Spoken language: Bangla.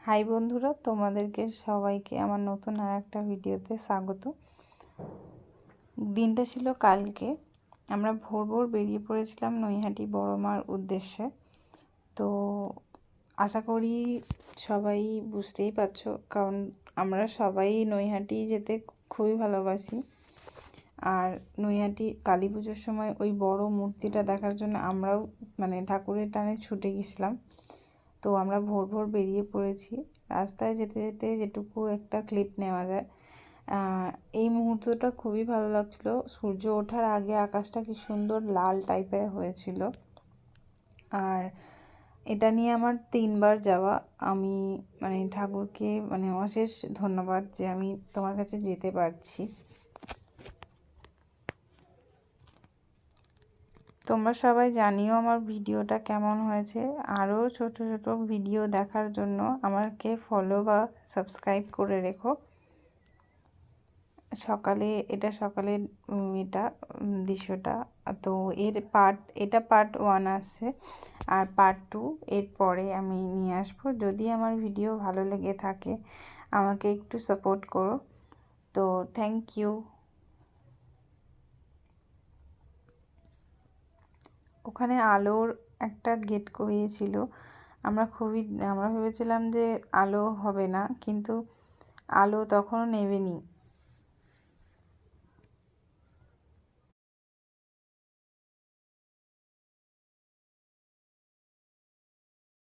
হাই বন্ধুরা, তোমাদেরকে সবাইকে আমার নতুন আর একটা ভিডিওতে স্বাগত। দিনটা ছিল কালকে। আমরা ভোর ভোর বেরিয়ে পড়েছিলাম নৈহাটি বড় মার উদ্দেশ্যে। তো আশা করি সবাই বুঝতেই পারছো, কারণ আমরা সবাই নৈহাটি যেতে খুবই ভালোবাসি। আর নৈহাটি কালী পুজোর সময় ওই বড় মূর্তিটা দেখার জন্য আমরাও ঠাকুরের টানে ছুটে গেছিলাম। তো আমরা ভোর ভোর বেরিয়ে পড়েছি। রাস্তায় যেতে যেতে যেটুকু একটা ক্লিপ নেওয়া যায়, এই মুহূর্তটা খুবই ভালো লাগছিলো। সূর্য ওঠার আগে আকাশটা কি সুন্দর লাল টাইপের হয়েছিল। আর এটা নিয়ে আমার 3বার যাওয়া। আমি ঠাকুরকে অশেষ ধন্যবাদ যে আমি তোমার কাছে যেতে পারছি। তোমরা সবাই জানিও আমার ভিডিওটা কেমন হয়েছে। আরও ছোট ছোট ভিডিও দেখার জন্য আমাকে ফলো বা সাবস্ক্রাইব করে রেখো। সকালের দৃশ্যটা। তো এটা পার্ট 1 আসছে, আর পার্ট 2 এরপরে আমি নিয়ে আসবো। যদি আমার ভিডিও ভালো লেগে থাকে আমাকে একটু সাপোর্ট করো। তো থ্যাংক ইউ। ওখানে আলোর একটা গেট করিয়েছিল। আমরা ভেবেছিলাম যে আলো হবে না, কিন্তু আলো তখনও নেবেনি।